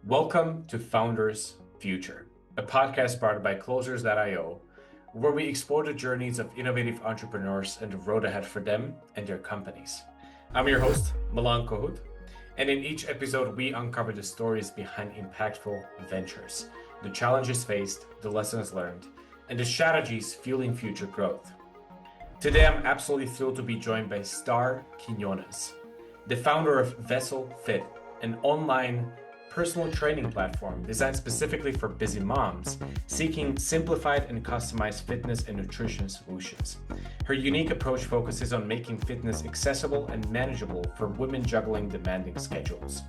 Welcome to Founders Future, a podcast powered by Closers.io, where we explore the journeys of innovative entrepreneurs and the road ahead for them and their companies. I'm your host, Milan, and in each episode, we uncover the stories behind impactful ventures, the challenges faced, the lessons learned, and the strategies fueling future growth. Today, I'm absolutely thrilled to be joined by Star Quiñones, the founder of Vessel Fit, an online personal training platform designed specifically for busy moms seeking simplified and customized fitness and nutrition solutions. Her unique approach focuses on making fitness accessible and manageable for women juggling demanding schedules.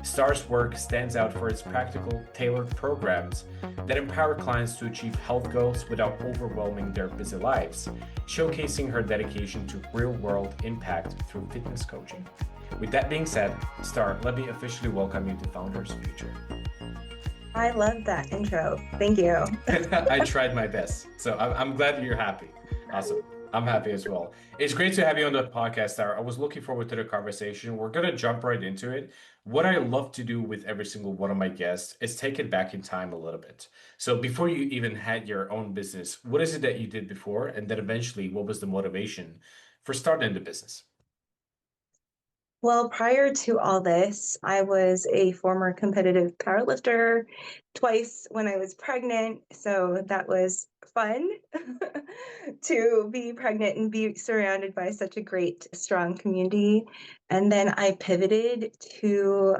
Star's work stands out for its practical, tailored programs that empower clients to achieve health goals without overwhelming their busy lives, showcasing her dedication to real-world impact through fitness coaching. With that being said, Star, let me officially welcome you to Founders Future. I love that intro. Thank you. I tried my best, so I'm glad you're happy. Awesome. I'm happy as well. It's great to have you on the podcast, Star. I was looking forward to the conversation. We're going to jump right into it. What I love to do with every single one of my guests is take it back in time a little bit. So before you even had your own business, what is it that you did before? And then eventually, what was the motivation for starting the business? Well, prior to all this, I was a former competitive powerlifter twice when I was pregnant. So that was fun to be pregnant and be surrounded by such a great, strong community. And then I pivoted to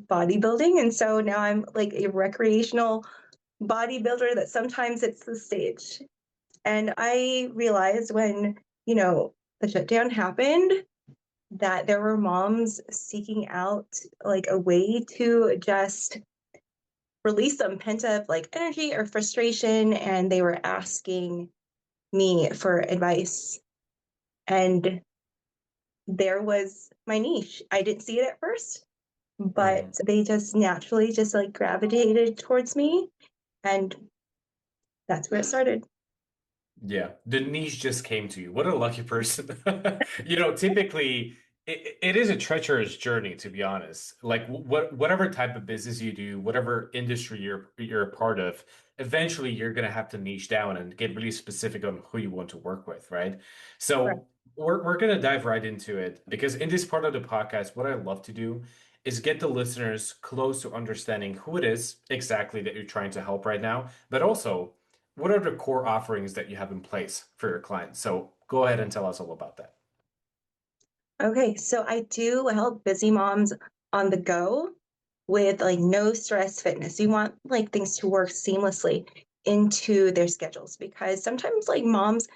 bodybuilding. And so now I'm like a recreational bodybuilder that sometimes it's the stage. And I realized when, the shutdown happened, that there were moms seeking out like a way to just release some pent up like energy or frustration, and they were asking me for advice. And there was my niche. I didn't see it at first, but they just naturally just like gravitated towards me, and that's where it started. Yeah, the niche just came to you. What a lucky person. Typically it is a treacherous journey, to be honest. Like whatever type of business you do, whatever industry you're a part of, eventually you're gonna have to niche down and get really specific on who you want to work with, right? Right. So we're gonna dive right into it because in this part of the podcast, what I love to do is get the listeners close to understanding who it is exactly that you're trying to help right now, but also what are the core offerings that you have in place for your clients? So go ahead and tell us all about that. Okay, so I do help busy moms on the go with like no stress fitness. You want like things to work seamlessly into their schedules because sometimes like moms,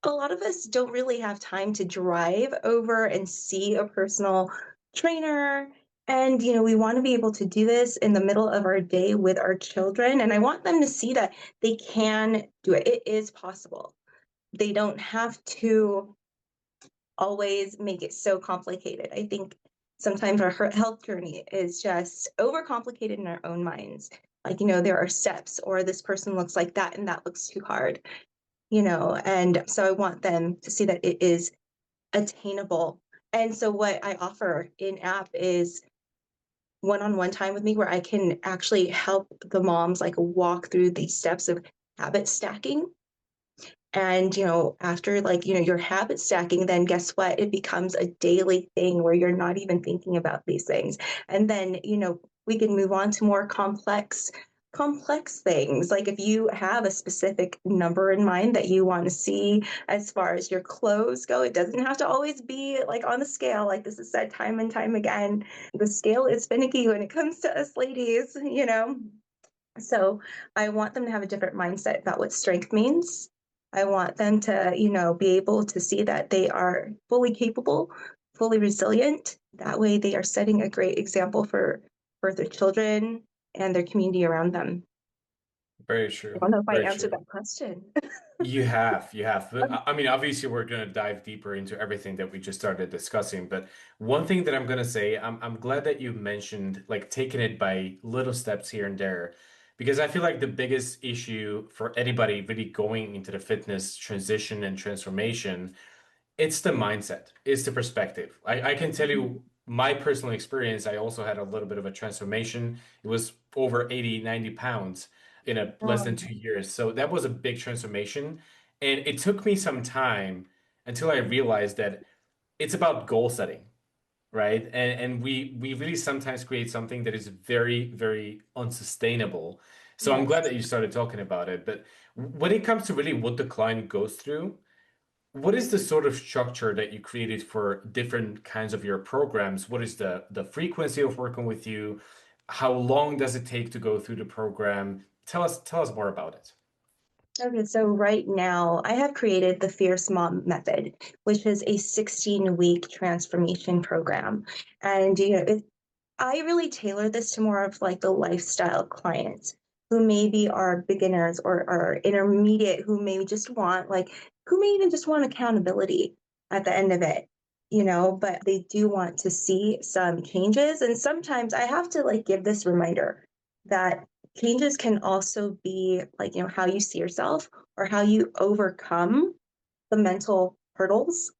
a lot of us don't really have time to drive over and see a personal trainer. And, we want to be able to do this in the middle of our day with our children. And I want them to see that they can do it. It is possible. They don't have to always make it so complicated. I think sometimes our health journey is just overcomplicated in our own minds. Like, there are steps, or this person looks like that and that looks too hard, and so I want them to see that it is attainable. And so what I offer in app is one-on-one time with me where I can actually help the moms like walk through these steps of habit stacking. And, after like, your habit stacking, then guess what? It becomes a daily thing where you're not even thinking about these things. And then, we can move on to more complex things. Like if you have a specific number in mind that you want to see as far as your clothes go, it doesn't have to always be like on the scale. Like this is said time and time again. The scale is finicky when it comes to us ladies. So I want them to have a different mindset about what strength means. I want them to, be able to see that they are fully capable, fully resilient. That way they are setting a great example for their children and their community around them. Very I true. don't know if I Very answered true. that question. You have. But I mean, obviously, we're going to dive deeper into everything that we just started discussing. But one thing that I'm going to say, I'm glad that you mentioned like taking it by little steps here and there, because I feel like the biggest issue for anybody really going into the fitness transition and transformation, it's the mindset, it's the perspective. I can tell you my personal experience, I also had a little bit of a transformation. It was over 80, 90 pounds in a less than Um, 2 years. So that was a big transformation. And it took me some time until I realized that it's about goal setting, right? And we really sometimes create something that is very, very unsustainable. So I'm glad yes. that you started talking about it. But when it comes to really what the client goes through, what is the sort of structure that you created for different kinds of your programs? What is the frequency of working with you? How long does it take to go through the program? Tell us more about it. Okay, so right now I have created the Fierce Mom Method, which is a 16-week transformation program. And I really tailor this to more of like the lifestyle clients who maybe are beginners or are intermediate, who maybe just want like who may even just want accountability at the end of it, but they do want to see some changes. And sometimes I have to like give this reminder that changes can also be like, how you see yourself or how you overcome the mental hurdles,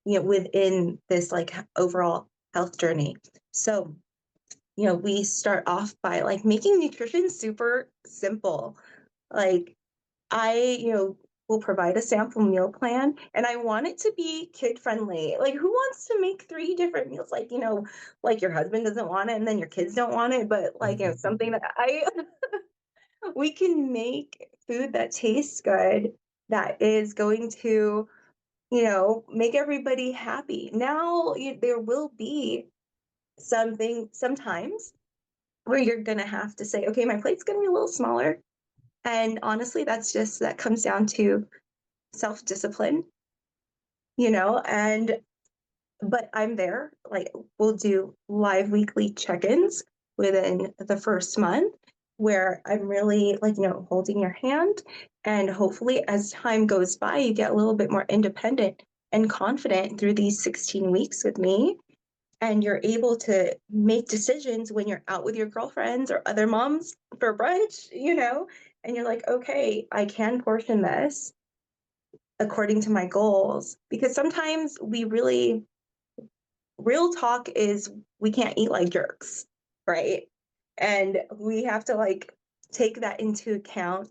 within this like overall health journey. So, we start off by like making nutrition super simple. Like I, will provide a sample meal plan and I want it to be kid friendly. Like who wants to make three different meals? Like, like your husband doesn't want it and then your kids don't want it, but like, something that we can make food that tastes good, that is going to, make everybody happy. Now there will be sometimes where you're going to have to say, okay, my plate's going to be a little smaller. And honestly, that comes down to self discipline, and but I'm there. Like we'll do live weekly check-ins within the first month where I'm really like, holding your hand. And hopefully as time goes by, you get a little bit more independent and confident through these 16 weeks with me. And you're able to make decisions when you're out with your girlfriends or other moms for brunch, and you're like, okay, I can portion this according to my goals. Because sometimes real talk is we can't eat like jerks, right? And we have to like take that into account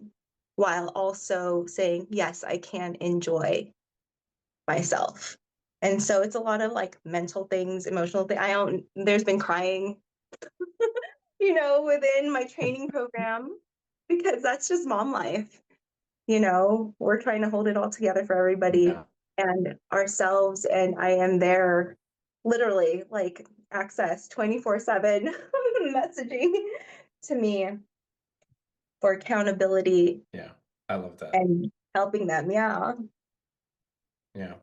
while also saying, yes, I can enjoy myself. And so it's a lot of like mental things, emotional things. There's been crying, within my training program because that's just mom life. We're trying to hold it all together for everybody Yeah. and ourselves. And I am there literally like access 24/7 messaging to me for accountability Yeah. I love that. and helping them. Yeah. Yeah.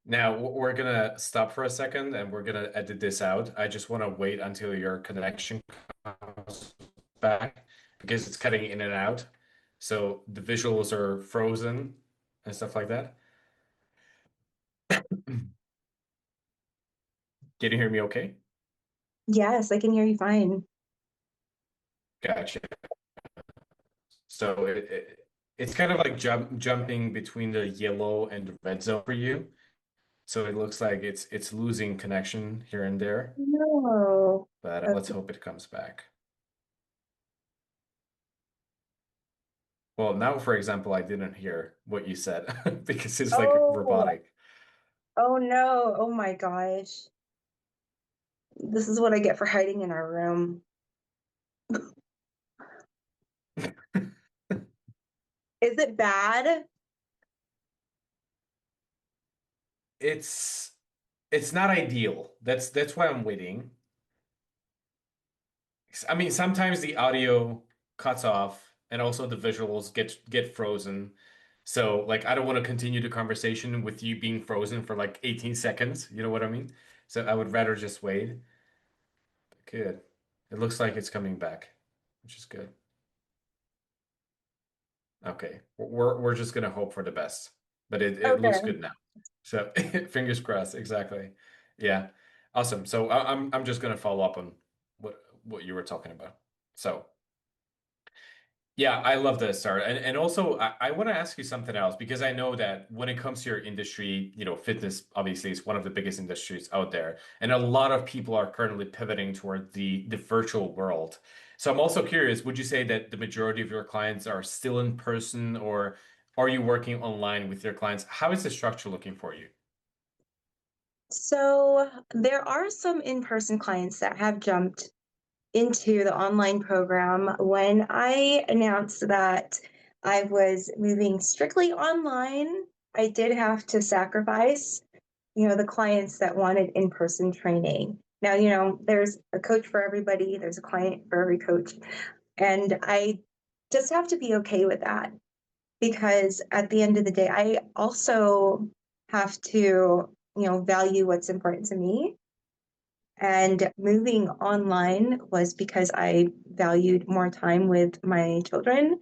Now we're gonna stop for a second and we're gonna edit this out. I just want to wait until your connection comes back because it's cutting in and out. So the visuals are frozen and stuff like that. Can you hear me okay? Yes, I can hear you fine. Gotcha. So it's kind of like jumping between the yellow and the red zone for you. So it looks like it's losing connection here and there, No. but let's Okay. hope it comes back. Well, now, for example, I didn't hear what you said because it's like Oh, robotic. oh no. Oh my gosh. This is what I get for hiding in our room. Is it bad? It's it's not ideal. That's why I'm waiting. I mean, sometimes the audio cuts off and also the visuals get frozen. So, like, I don't want to continue the conversation with you being frozen for like 18 seconds. You know what I mean? So I would rather just wait. Good. It looks like it's coming back, which is good. Okay. We're just gonna hope for the best. But it looks Okay. good now. So fingers crossed, exactly. Yeah. Awesome. So I'm just gonna follow up on what you were talking about. So Yeah, I love this, Sarah. And also I want to ask you something else because I know that when it comes to your industry, fitness obviously is one of the biggest industries out there. And a lot of people are currently pivoting toward the virtual world. So I'm also curious, would you say that the majority of your clients are still in person or are you working online with your clients? How is the structure looking for you? So there are some in-person clients that have jumped into the online program. When I announced that I was moving strictly online, I did have to sacrifice, the clients that wanted in-person training. Now, there's a coach for everybody, there's a client for every coach. And I just have to be okay with that because at the end of the day, I also have to, value what's important to me. And moving online was because I valued more time with my children.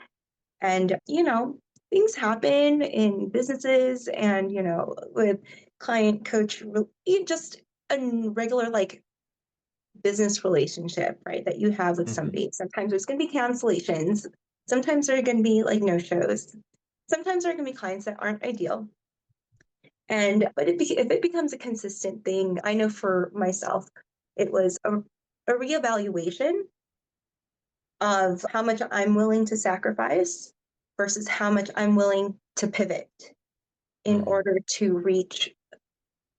And, things happen in businesses and, with client coach, just a regular like business relationship, right? That you have with Hmm. somebody. Sometimes there's going to be cancellations. Sometimes there are going to be like no shows. Sometimes there are going to be clients that aren't ideal. If it becomes a consistent thing, I know for myself, it was a reevaluation of how much I'm willing to sacrifice versus how much I'm willing to pivot in Hmm. order to reach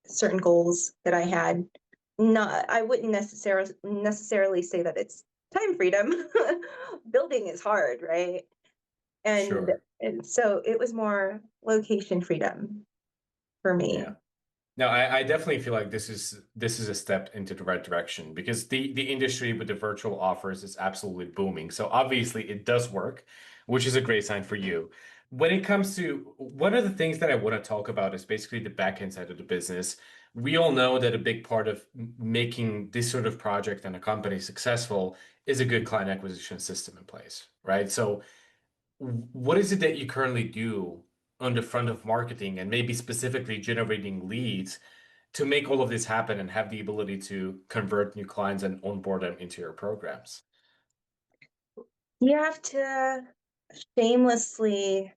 certain goals that I had. Not, I wouldn't necessarily say that it's time freedom. Building is hard, right? And Sure. and so it was more location freedom for me. Yeah. No, I definitely feel like this is a step into the right direction because the industry with the virtual offers is absolutely booming. So obviously it does work, which is a great sign for you. When it comes to one of the things that I want to talk about is basically the back end side of the business. We all know that a big part of making this sort of project and a company successful is a good client acquisition system in place, right? So what is it that you currently do on the front of marketing and maybe specifically generating leads to make all of this happen and have the ability to convert new clients and onboard them into your programs? You have to shamelessly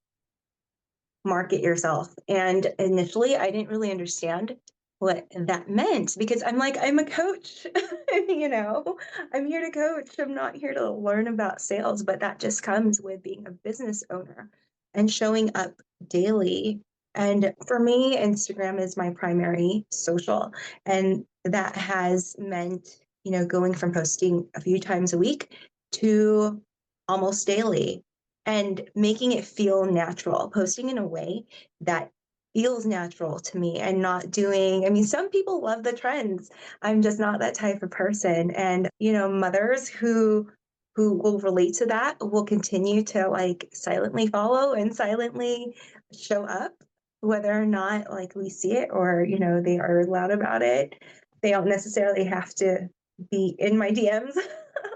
market yourself. And initially, I didn't really understand what that meant because I'm like, I'm a coach, I'm here to coach. I'm not here to learn about sales, but that just comes with being a business owner and showing up daily. And for me, Instagram is my primary social. And that has meant, going from posting a few times a week to almost daily and making it feel natural, posting in a way that feels natural to me and not doing, I mean, some people love the trends. I'm just not that type of person. And, mothers who will relate to that will continue to like silently follow and silently show up, whether or not like we see it or, they are loud about it. They don't necessarily have to be in my DMs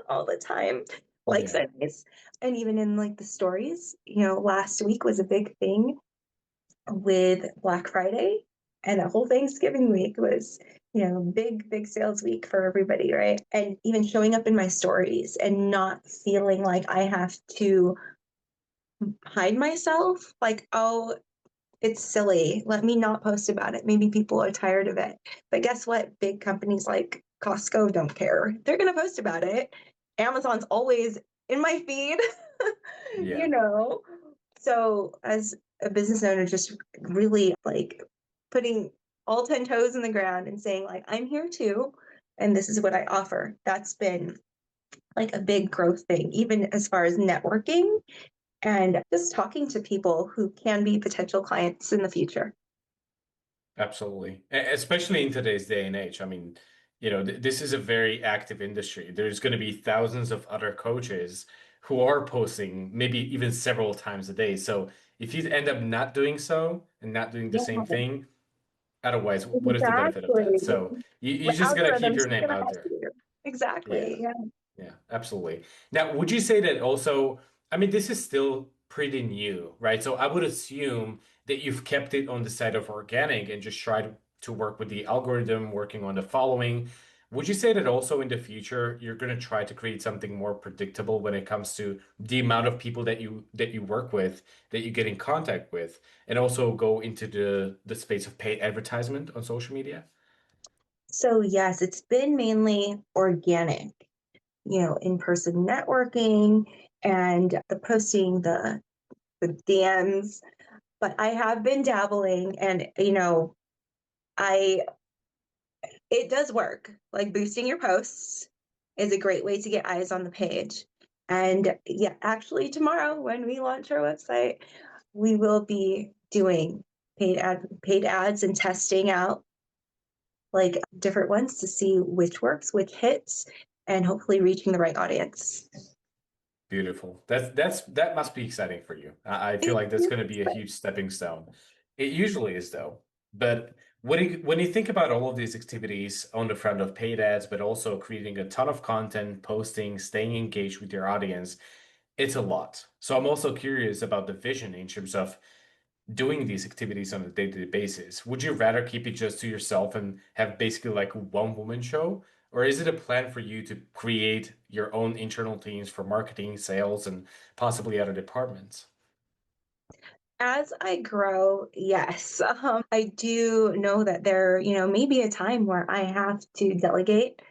all the time. Likes Yeah. are nice, and even in like the stories, last week was a big thing with Black Friday, and the whole Thanksgiving week was, big sales week for everybody, right? And even showing up in my stories and not feeling like I have to hide myself, like, oh, it's silly. Let me not post about it. Maybe people are tired of it. But guess what? Big companies like Costco don't care. They're going to post about it. Amazon's always in my feed, you Yeah. know? So, as a business owner, just really like putting all 10 toes in the ground and saying, like, I'm here too. And this is what I offer. That's been like a big growth thing, even as far as networking and just talking to people who can be potential clients in the future. Absolutely. Especially in today's day and age. I mean, this is a very active industry. There's going to be thousands of other coaches who are posting maybe even several times a day. So if you end up not doing so and not doing the Yeah, same thing, otherwise, what is the benefit of exactly. that? So you The just got to keep algorithm's your just name gonna out help there. you. Yeah. Exactly. Yeah. Yeah, absolutely. Now, would you say that also, I mean, this is still pretty new, right? So I would assume that you've kept it on the side of organic and just tried to work with the algorithm, working on the following. Would you say that also in the future you're going to try to create something more predictable when it comes to the amount of people that you work with, that you get in contact with, and also go into the space of paid advertisement on social media? So yes, it's been mainly organic, in-person networking and the posting, the DMs, but I have been dabbling and I it does work. Like boosting your posts is a great way to get eyes on the page. And yeah, actually tomorrow when we launch our website, we will be doing paid ads and testing out like different ones to see which works, which hits, and hopefully reaching the right audience. Beautiful. That must be exciting for you. I feel like that's going to be a huge stepping stone. It usually is though. But when you think about all of these activities on the front of paid ads, but also creating a ton of content, posting, staying engaged with your audience, it's a lot. So I'm also curious about the vision in terms of doing these activities on a day-to-day basis. Would you rather keep it just to yourself and have basically like a one-woman show? Or is it a plan for you to create your own internal teams for marketing, sales, and possibly other departments? As I grow, yes, I do know that there, may be a time where I have to delegate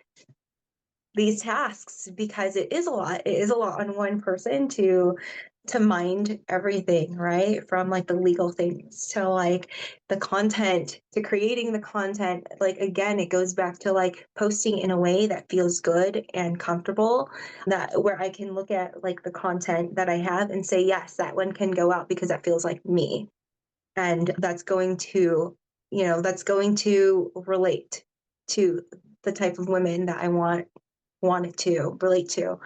these tasks because it is a lot. It is a lot on one person to mind everything, right? From like the legal things to like the content to creating the content. Like again, it goes back to like posting in a way that feels good and comfortable, that where I can look at like the content that I have and say, yes, that one can go out because that feels like me. And that's going to relate to the type of women that I want it to relate to.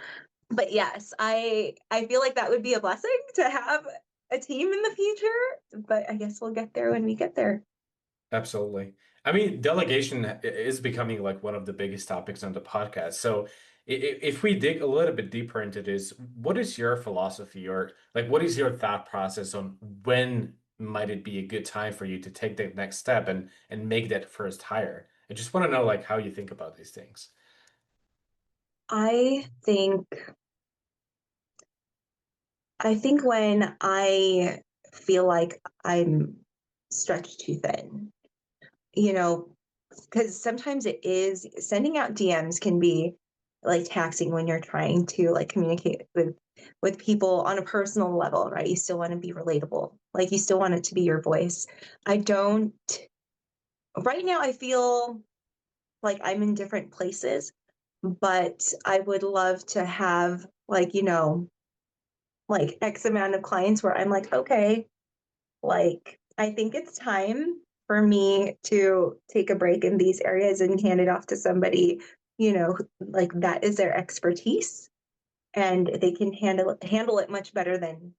But yes, I feel like that would be a blessing to have a team in the future, but I guess we'll get there when we get there. Absolutely. I mean, delegation is becoming like one of the biggest topics on the podcast. So, if we dig a little bit deeper into this, what is your philosophy or like what is your thought process on when might it be a good time for you to take the next step and make that first hire? I just want to know like how you think about these things. I think I think when I feel like I'm stretched too thin, you know, because sometimes it is sending out DMs can be like taxing when you're trying to like communicate with people on a personal level, right? You still want to be relatable. Like you still want it to be your voice. I don't right now I feel like I'm in different places, but I would love to have like, like X amount of clients where I'm like, okay, like, I think it's time for me to take a break in these areas and hand it off to somebody, like that is their expertise and they can handle it much better than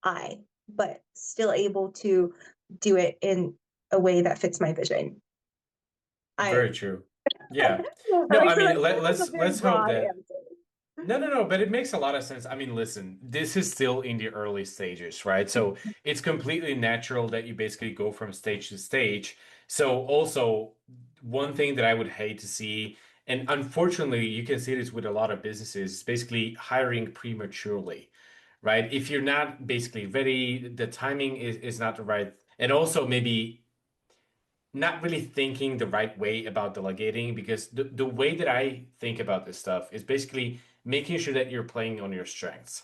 I, but still able to do it in a way that fits my vision. I Very true. Yeah. No, like I so mean that was a very let's hope broad that answer. no, but it makes a lot of sense. I mean, listen, this is still in the early stages, right? So it's completely natural that you basically go from stage to stage. So also one thing that I would hate to see, and unfortunately you can see this with a lot of businesses, is basically hiring prematurely, right? If you're not basically ready, the timing is not the right, and also maybe not really thinking the right way about delegating because the way that I think about this stuff is basically making sure that you're playing on your strengths,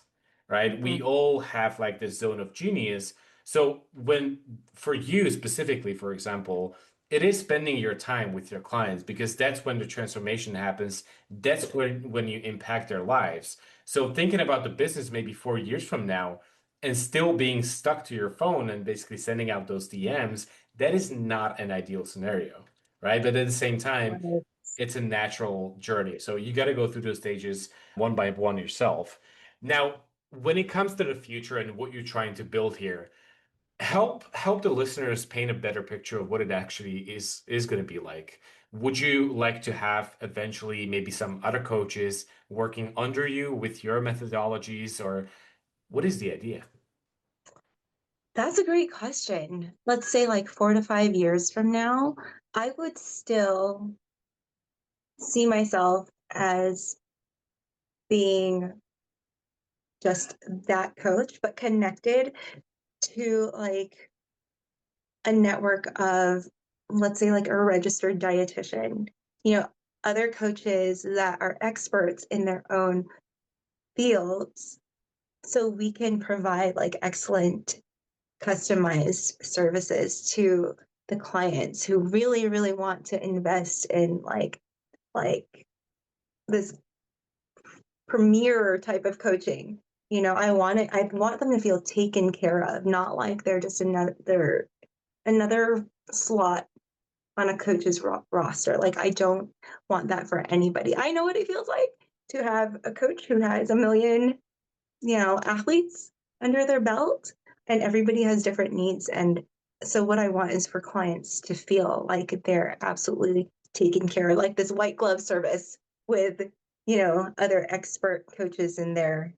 right? We Mhm. all have like this zone of genius. So when for you specifically, for example, it is spending your time with your clients because that's when the transformation happens. That's when you impact their lives. So thinking about the business maybe 4 years from now and still being stuck to your phone and basically sending out those DMs, that is not an ideal scenario, right? But at the same time, Right. it's a natural journey. So you got to go through those stages one by one yourself. Now, when it comes to the future and what you're trying to build here, help the listeners paint a better picture of what it actually is going to be like. Would you like to have eventually maybe some other coaches working under you with your methodologies, or what is the idea? That's a great question. Let's say like 4 to 5 years from now, I would still see myself as being just that coach, but connected to like a network of, let's say, like a registered dietitian, you know, other coaches that are experts in their own fields. So we can provide like excellent customized services to the clients who really, really want to invest in like this premier type of coaching. I want them to feel taken care of, not like they're just another slot on a coach's roster. Like I don't want that for anybody. I know what it feels like to have a coach who has a million, athletes under their belt, and everybody has different needs. And so what I want is for clients to feel like they're absolutely taken care of, like this white glove service with, other expert coaches in their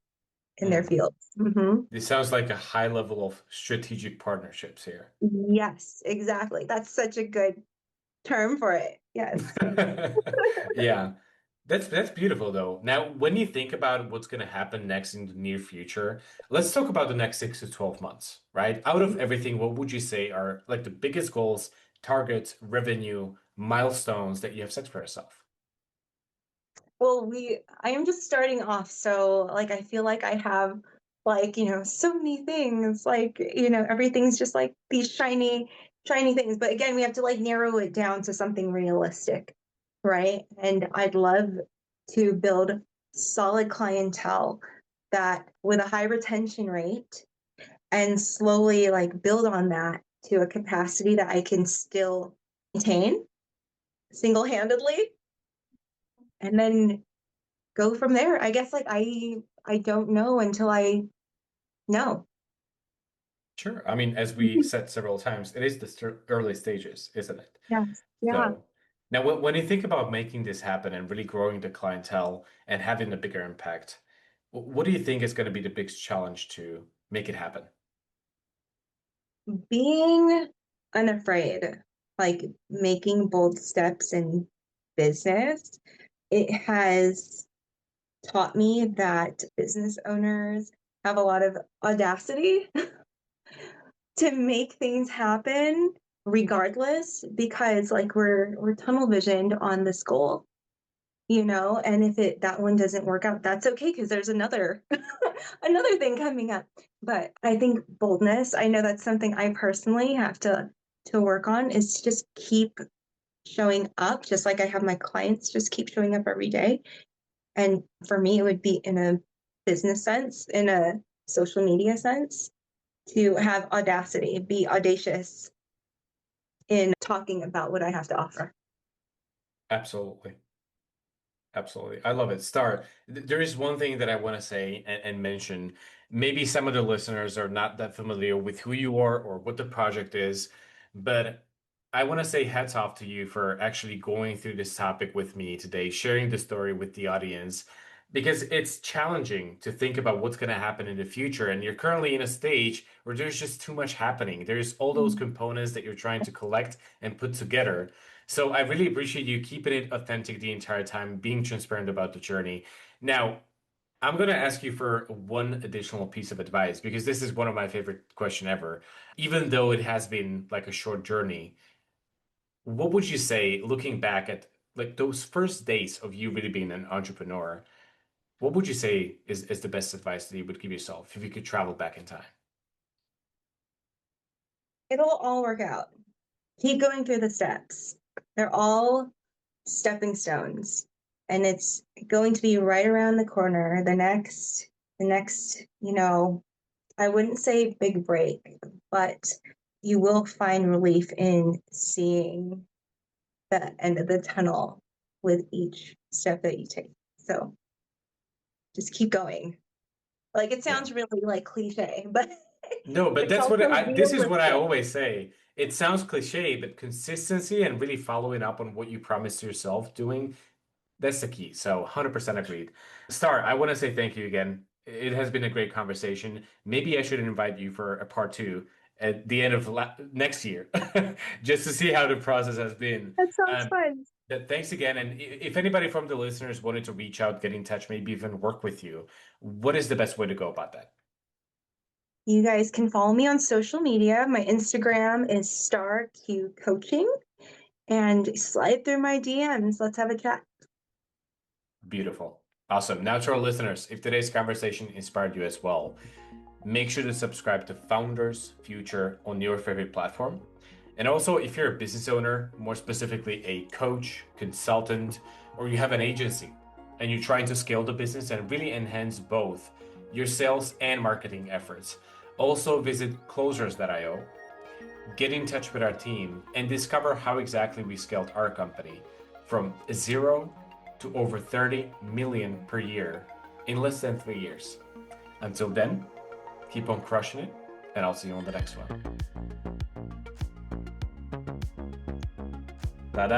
Mm. fields. Mm-hmm. This sounds like a high level of strategic partnerships here. Yes, exactly. That's such a good term for it. Yes. Yeah. That's beautiful though. Now, when you think about what's going to happen next in the near future, let's talk about the next 6 to 12 months, right? Out of everything, what would you say are like the biggest goals, targets, revenue, milestones that you have set for yourself? Well, I am just starting off, so like I feel like I have like, so many things, like, everything's just like these shiny things. But again, we have to like narrow it down to something realistic, right? And I'd love to build solid clientele that with a high retention rate and slowly like build on that to a capacity that I can still maintain single-handedly, and then go from there. I guess like I don't know until I know. Sure. I mean, as we said several times, it is the early stages, isn't it? Yes. Yeah. So now, when you think about making this happen and really growing the clientele and having a bigger impact, what do you think is going to be the biggest challenge to make it happen? Being unafraid, like making bold steps in business, it has taught me that business owners have a lot of audacity to make things happen regardless, because like we're tunnel visioned on this goal, and if that one doesn't work out, that's okay, because there's another another thing coming up. But I think boldness, I know that's something I personally have to work on, is to just keep showing up, just like I have my clients just keep showing up every day. And for me, it would be in a business sense, in a social media sense, to have audacity, be audacious in talking about what I have to offer. Absolutely. Absolutely. I love it. Star, there is one thing that I want to say and mention. Maybe some of the listeners are not that familiar with who you are or what the project is, but I want to say hats off to you for actually going through this topic with me today, sharing the story with the audience, because it's challenging to think about what's going to happen in the future. And you're currently in a stage where there's just too much happening. There's all those components that you're trying to collect and put together. So I really appreciate you keeping it authentic the entire time, being transparent about the journey. Now, I'm going to ask you for one additional piece of advice because this is one of my favorite question ever. Even though it has been like a short journey, what would you say looking back at like those first days of you really being an entrepreneur? What would you say is the best advice that you would give yourself if you could travel back in time? It'll all work out. Keep going through the steps. They're all stepping stones, and it's going to be right around the corner. The next, I wouldn't say big break, but you will find relief in seeing the end of the tunnel with each step that you take. So just keep going. Like it Yeah. sounds really like cliche, but No, but it's that's also this is what I realistic. always say. It sounds cliche, but consistency and really following up on what you promised yourself doing, that's the key. So 100% agreed. Star, I want to say thank you again. It has been a great conversation. Maybe I should invite you for a part two at the end of next year, just to see how the process has been. That sounds Um, fun. Thanks again. And if anybody from the listeners wanted to reach out, get in touch, maybe even work with you, what is the best way to go about that? You guys can follow me on social media. My Instagram is Star Q Coaching, and slide through my DMs. Let's have a chat. Beautiful. Awesome. Now to our listeners, if today's conversation inspired you as well, make sure to subscribe to Founders Future on your favorite platform. And also, if you're a business owner, more specifically a coach, consultant, or you have an agency, and you're trying to scale the business and really enhance both your sales and marketing efforts, also visit closers.io, get in touch with our team, and discover how exactly we scaled our company from 0 to over 30 million per year in less than 3 years. Until then, keep on crushing it, and I'll see you on the next one. Ta-da!